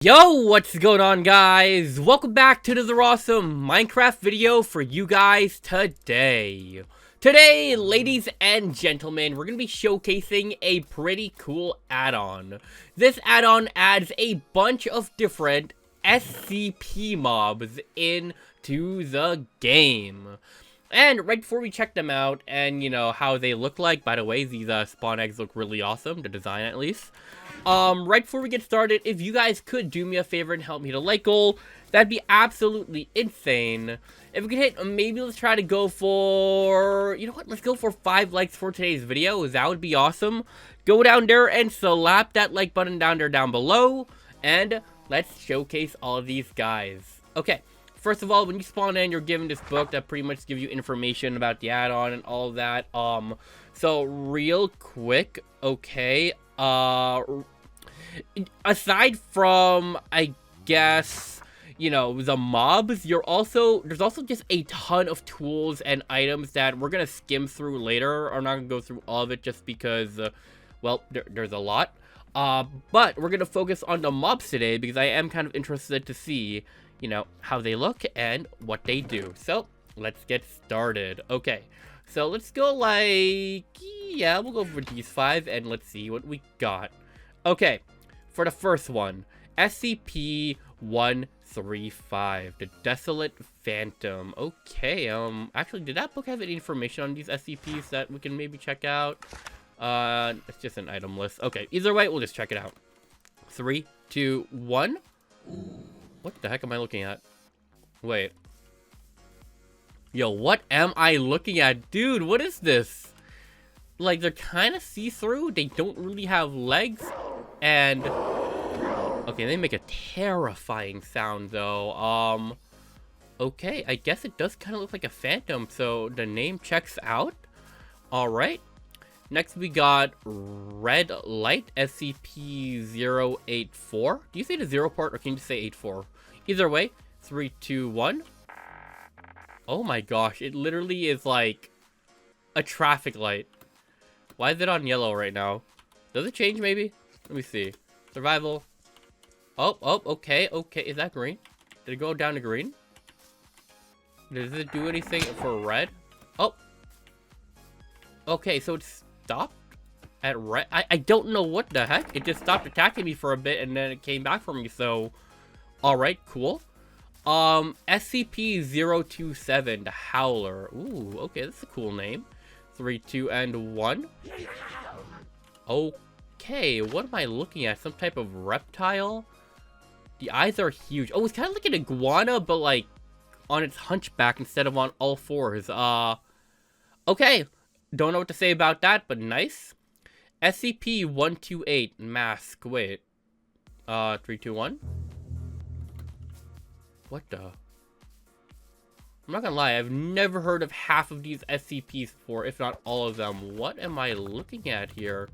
Yo, what's going on, guys? Welcome back to another awesome Minecraft video for you guys today. Today, ladies and gentlemen, we're going to be showcasing a pretty cool add-on. This add-on adds a bunch of different SCP mobs into the game. And right before we check them out and, how they look like, by the way, these spawn eggs look really awesome, the design at least. Right before we get started, if you guys could do me a favor and help me hit a like goal, that'd be absolutely insane. If we could hit, maybe let's try to go for, let's go for 5 likes for today's video. That would be awesome. Go down there and slap that like button down there down below, and let's showcase all of these guys. Okay. First of all, when you spawn in, you're given this book that pretty much gives you information about the add-on and all that. So real quick, okay, aside from, I guess, the mobs, there's also just a ton of tools and items that we're gonna skim through later. I'm not gonna go through all of it just because, well, there's a lot. But we're gonna focus on the mobs today because I am kind of interested to see, how they look and what they do. So let's get started. Okay, so let's go we'll go for these 5 and let's see what we got. Okay, for the first one, SCP-135, the Desolate Phantom. Okay, actually, did that book have any information on these SCPs that we can maybe check out? It's just an item list. Okay, either way, we'll just check it out. 3, 2, 1. What the heck am I looking at? Wait. Yo, what am I looking at? Dude, what is this? Like, they're kind of see-through. They don't really have legs. And... okay, they make a terrifying sound, though. Okay, I guess it does kind of look like a phantom, so the name checks out. Alright. Next, we got Red Light, SCP-084. Do you say the 0 part, or can you just say 84? Either way, 3, 2, 1. Oh my gosh, it literally is like a traffic light. Why is it on yellow right now? Does it change, maybe? Let me see. Survival. Oh, okay. Is that green? Did it go down to green? Does it do anything for red? Oh. Okay, so it's stopped at red. I don't know what the heck. It just stopped attacking me for a bit and then it came back for me. So, alright, cool. SCP-027, the Howler. Ooh, okay, that's a cool name. 3, 2, and 1. Okay, what am I looking at? Some type of reptile? The eyes are huge. Oh, it's kind of like an iguana, but like on its hunchback instead of on all 4s. Okay. Don't know what to say about that, but nice. SCP-128, Mask. Wait. 3, 2, 1. What the? I'm not gonna lie, I've never heard of half of these SCPs before, if not all of them. What am I looking at here?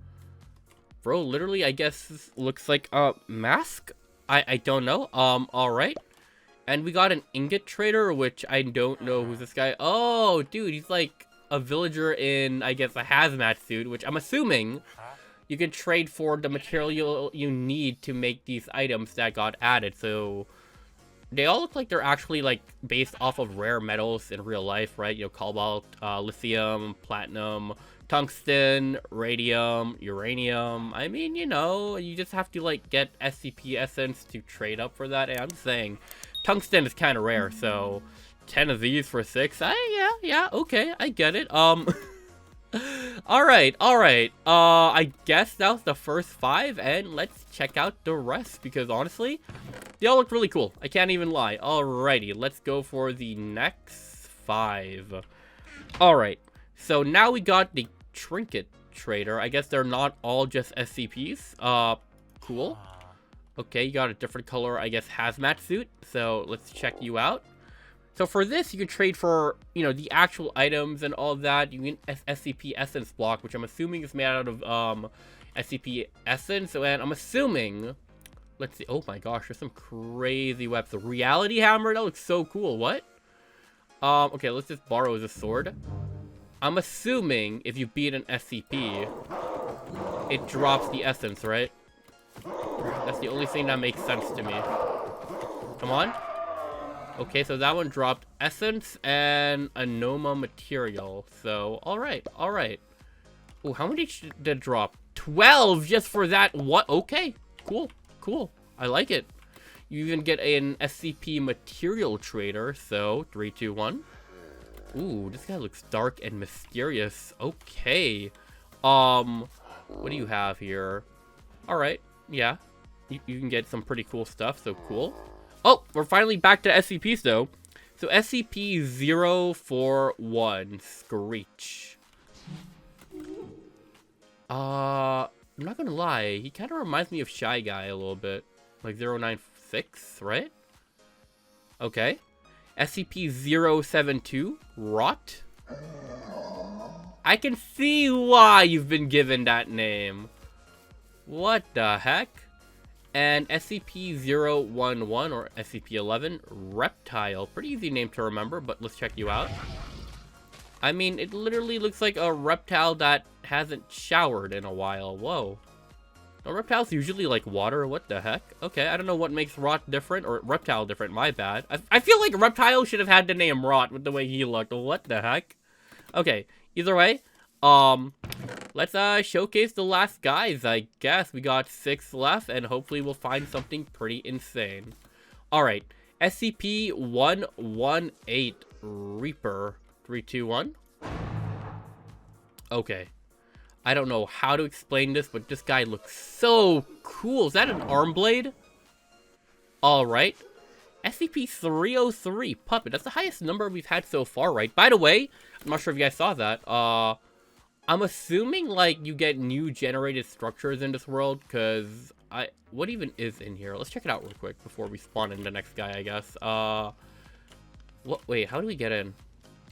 Bro, literally, I guess this looks like a mask? I don't know. Alright. And we got an ingot trader, which I don't know who's this guy. Oh, dude, he's like a villager in, I guess, a hazmat suit, which I'm assuming you can trade for the material you need to make these items that got added. So they all look like they're actually like based off of rare metals in real life, right? Cobalt, lithium, platinum, tungsten, radium, uranium. I mean, you just have to like get SCP essence to trade up for that. And I'm just saying, tungsten is kind of rare, so 10 of these for 6. Yeah, okay, I get it. Alright. I guess that was the first 5, and let's check out the rest, because honestly, they all look really cool. I can't even lie. Alrighty, let's go for the next 5. Alright, so now we got the Trinket trader. I guess they're not all just SCPs. Cool. Okay, you got a different color, I guess, hazmat suit. So let's check you out. So for this, you can trade for, the actual items and all that. You can SCP Essence block, which I'm assuming is made out of SCP Essence. And I'm assuming, let's see. Oh my gosh, there's some crazy weapons. The Reality Hammer, that looks so cool. What? Okay, let's just borrow the sword. I'm assuming if you beat an SCP, it drops the essence, right? That's the only thing that makes sense to me. Come on. Okay, so that one dropped essence and a Noma material. So, alright, alright. Oh, how many did it drop? 12 just for that. What? Okay, cool, cool. I like it. You even get an SCP material trader. So, 3, 2, 1. Ooh, this guy looks dark and mysterious. Okay. What do you have here? Alright, yeah. You can get some pretty cool stuff, so cool. Oh, we're finally back to SCPs, though. So, SCP-041, Screech. I'm not gonna lie. He kind of reminds me of Shy Guy a little bit. Like 096, right? Okay. SCP-072, Rot. I can see why you've been given that name. What the heck? And SCP-011 or SCP-11, Reptile. Pretty easy name to remember, but let's check you out. I mean, it literally looks like a reptile that hasn't showered in a while. Whoa. No, reptiles usually like water. What the heck? Okay, I don't know what makes Rot different, or Reptile different. My bad. I feel like Reptile should have had the name Rot with the way he looked. What the heck? Okay, either way, let's showcase the last guys, I guess. We got 6 left, and hopefully we'll find something pretty insane. Alright, SCP-118 Reaper. 3, 2, 1. Okay. I don't know how to explain this, but this guy looks so cool. Is that an arm blade? Alright. SCP-303 Puppet. That's the highest number we've had so far, right? By the way, I'm not sure if you guys saw that. I'm assuming, like, you get new generated structures in this world, because what even is in here? Let's check it out real quick before we spawn in the next guy, I guess. Wait, how do we get in?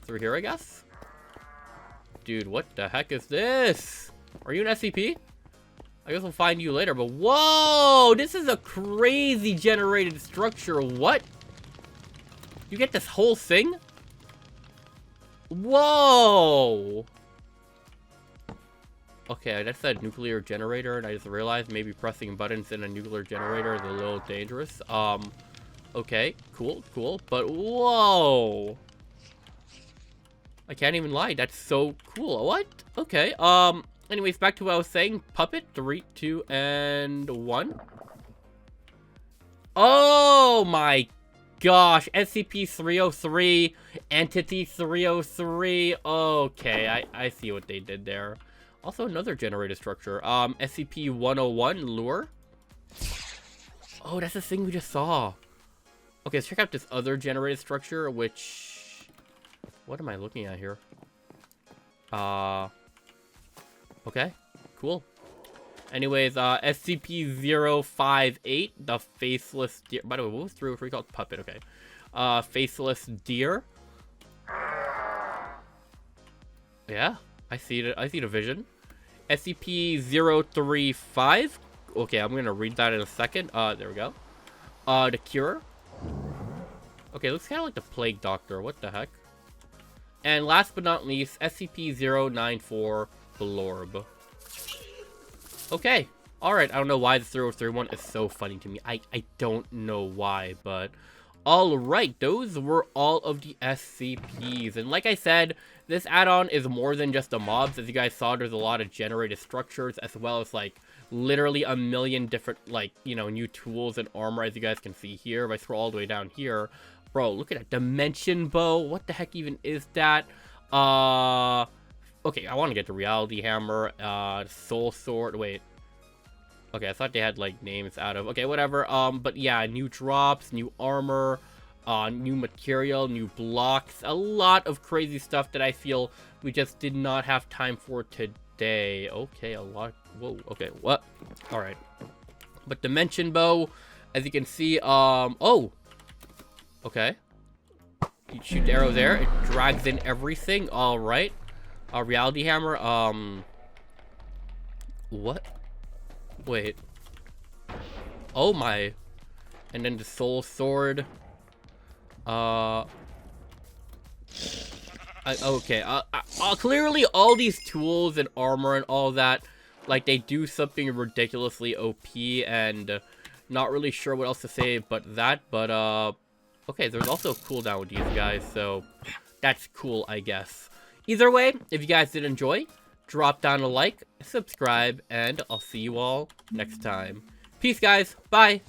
Through here, I guess? Dude, what the heck is this? Are you an SCP? I guess we'll find you later, but whoa! This is a crazy generated structure. What? You get this whole thing? Whoa! Okay, that's a nuclear generator, and I just realized maybe pressing buttons in a nuclear generator is a little dangerous. Okay, cool, cool, but whoa! I can't even lie, that's so cool. What? Okay, anyways, back to what I was saying. Puppet, 3, 2, and 1. Oh my gosh, SCP-303, Entity 303. Okay, I see what they did there. Also, another generated structure. SCP-101, Lure. Oh, that's the thing we just saw. Okay, let's check out this other generated structure, which... What am I looking at here? Okay, cool. Anyways, SCP-058, the Faceless Deer. By the way, what was 303 called? Puppet, okay. Faceless Deer. Yeah, I see it. I see the vision. SCP-035. Okay, I'm gonna read that in a second. There we go. The Cure. Okay, looks kind of like the Plague Doctor. What the heck? And last but not least, SCP-094 Blorb. Okay. Alright, I don't know why the 031 is so funny to me. I don't know why, but... Alright, those were all of the SCPs. And like I said, this add-on is more than just the mobs. As you guys saw, there's a lot of generated structures, as well as, like, literally a million different, like, you know, new tools and armor, as you guys can see here. If I scroll all the way down here... Bro, look at that. Dimension Bow. What the heck even is that? Okay, I want to get the Reality Hammer. Soul Sword. Wait. Okay, I thought they had, like, names out of... Okay, whatever. But yeah, new drops, new armor, new material, new blocks. A lot of crazy stuff that I feel we just did not have time for today. Okay, a lot... Whoa, okay, what? Alright. But Dimension Bow, as you can see, oh! Okay. You shoot the arrow there. It drags in everything. Alright. Reality Hammer. What? Wait. Oh my. And then the Soul Sword. Okay. Clearly all these tools and armor and all that Like, they do something ridiculously OP, and not really sure what else to say but that, but, okay, there's also a cooldown with these guys, so that's cool, I guess. Either way, if you guys did enjoy, drop down a like, subscribe, and I'll see you all next time. Peace, guys. Bye.